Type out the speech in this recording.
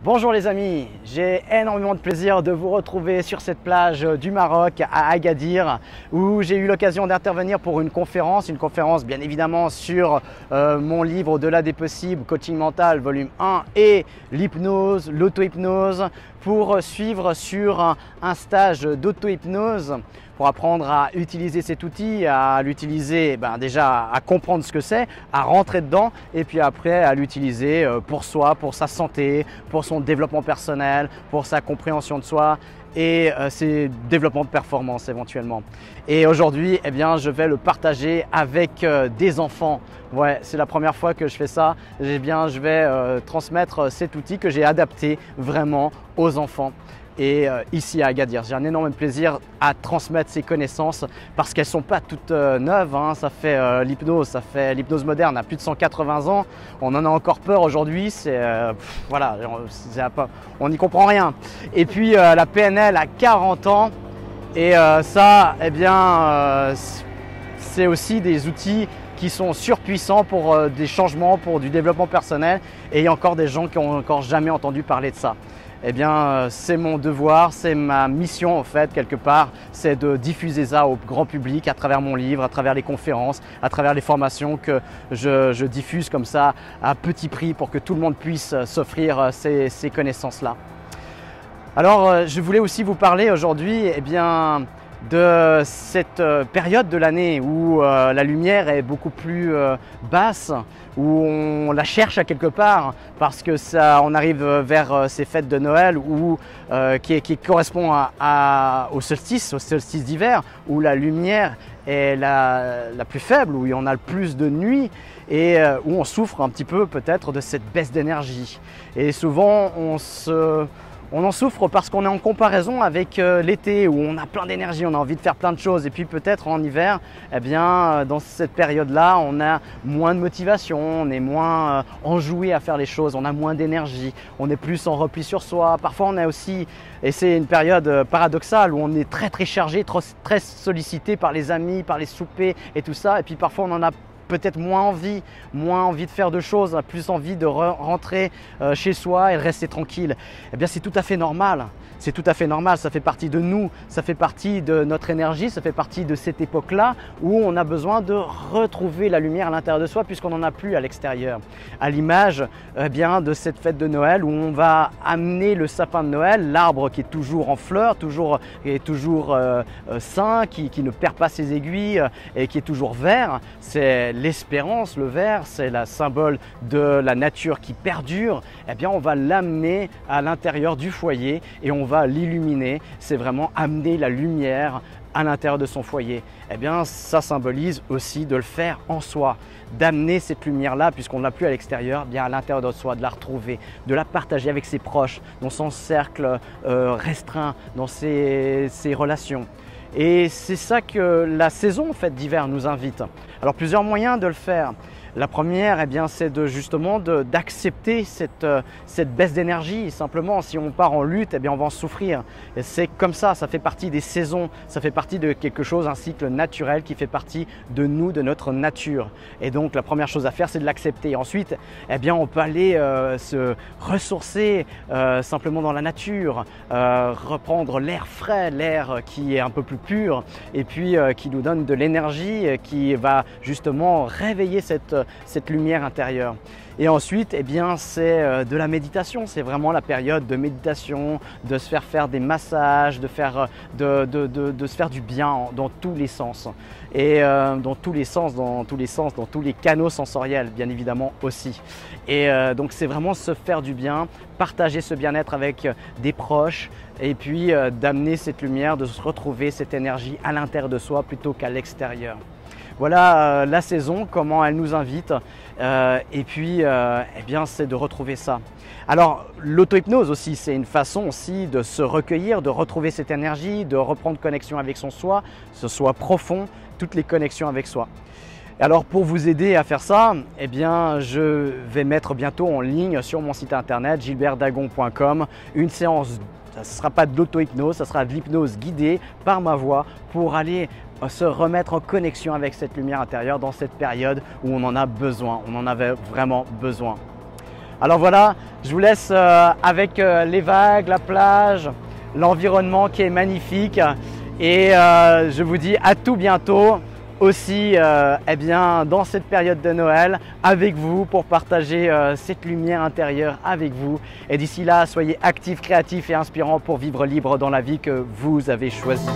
Bonjour les amis, j'ai énormément de plaisir de vous retrouver sur cette plage du Maroc à Agadir où j'ai eu l'occasion d'intervenir pour une conférence bien évidemment sur mon livre Au-delà des possibles, coaching mental volume 1 et l'hypnose, l'auto-hypnose pour suivre sur un stage d'auto-hypnose pour apprendre à utiliser cet outil, à l'utiliser déjà à comprendre ce que c'est, à rentrer dedans et puis après à l'utiliser pour soi, pour sa santé, pour son développement personnel, pour sa compréhension de soi et ses développements de performance éventuellement. Et aujourd'hui, je vais le partager avec des enfants. Ouais, c'est la première fois que je fais ça. Je vais transmettre cet outil que j'ai adapté vraiment aux enfants. Et ici à Agadir, j'ai un énorme plaisir à transmettre ces connaissances parce qu'elles ne sont pas toutes neuves. Ça fait l'hypnose moderne à plus de 180 ans. On en a encore peur aujourd'hui. Voilà, on n'y comprend rien. Et puis la PNL a 40 ans et c'est aussi des outils qui sont surpuissants pour des changements, pour du développement personnel. Et il y a encore des gens qui n'ont encore jamais entendu parler de ça. C'est mon devoir, c'est ma mission en fait quelque part, c'est de diffuser ça au grand public à travers mon livre, à travers les conférences, à travers les formations que je diffuse comme ça à petit prix pour que tout le monde puisse s'offrir ces connaissances-là. Alors je voulais aussi vous parler aujourd'hui de cette période de l'année où la lumière est beaucoup plus basse, où on la cherche à quelque part parce que on arrive vers ces fêtes de Noël qui correspond au solstice d'hiver, où la lumière est la plus faible, où il y en a le plus de nuit et où on souffre un petit peu peut-être de cette baisse d'énergie. Et souvent on en souffre parce qu'on est en comparaison avec l'été où on a plein d'énergie, on a envie de faire plein de choses. Et puis peut-être en hiver, dans cette période-là, on a moins de motivation, on est moins enjoué à faire les choses, on a moins d'énergie, on est plus en repli sur soi. Parfois on a aussi, et c'est une période paradoxale où on est très très chargé, très sollicité par les amis, par les soupers et tout ça. Et puis parfois on en a peut-être moins envie de faire de choses, plus envie de rentrer chez soi et de rester tranquille. C'est tout à fait normal. C'est tout à fait normal, ça fait partie de nous, ça fait partie de notre énergie, ça fait partie de cette époque-là où on a besoin de retrouver la lumière à l'intérieur de soi puisqu'on n'en a plus à l'extérieur. À l'image de cette fête de Noël où on va amener le sapin de Noël, l'arbre qui est toujours en fleurs, toujours sain, qui ne perd pas ses aiguilles et qui est toujours vert. C'est l'espérance, le vert, c'est le symbole de la nature qui perdure. On va l'amener à l'intérieur du foyer et on va l'illuminer. C'est vraiment amener la lumière à l'intérieur de son foyer. Ça symbolise aussi de le faire en soi, d'amener cette lumière-là, puisqu'on ne l'a plus à l'extérieur, à l'intérieur de soi, de la retrouver, de la partager avec ses proches, dans son cercle restreint, dans ses relations. Et c'est ça que la saison d'hiver nous invite. Alors plusieurs moyens de le faire. La première, c'est d'accepter cette baisse d'énergie. Simplement, si on part en lutte, on va en souffrir. Et c'est comme ça fait partie des saisons, ça fait partie de quelque chose, un cycle naturel qui fait partie de nous, de notre nature. Et donc, la première chose à faire, c'est de l'accepter. Ensuite, on peut aller se ressourcer simplement dans la nature, reprendre l'air frais, l'air qui est un peu plus pur et puis qui nous donne de l'énergie, qui va justement réveiller cette lumière intérieure. Et ensuite, c'est de la méditation. C'est vraiment la période de méditation, de se faire des massages, de se faire du bien dans tous les sens. Et dans tous les canaux sensoriels, bien évidemment aussi. Et donc, c'est vraiment se faire du bien, partager ce bien-être avec des proches et puis d'amener cette lumière, de se retrouver cette énergie à l'intérieur de soi plutôt qu'à l'extérieur. Voilà la saison, comment elle nous invite et puis c'est de retrouver ça. Alors l'auto-hypnose aussi, c'est une façon aussi de se recueillir, de retrouver cette énergie, de reprendre connexion avec son soi, ce soi profond, toutes les connexions avec soi. Alors pour vous aider à faire ça, je vais mettre bientôt en ligne sur mon site internet gilbertdagon.com une séance. Ce ne sera pas de l'auto-hypnose, ce sera de l'hypnose guidée par ma voix pour aller se remettre en connexion avec cette lumière intérieure dans cette période où on en a besoin, on en avait vraiment besoin. Alors voilà, je vous laisse avec les vagues, la plage, l'environnement qui est magnifique et je vous dis à tout bientôt aussi eh bien, dans cette période de Noël avec vous pour partager cette lumière intérieure avec vous. Et d'ici là, soyez actifs, créatifs et inspirants pour vivre libre dans la vie que vous avez choisie.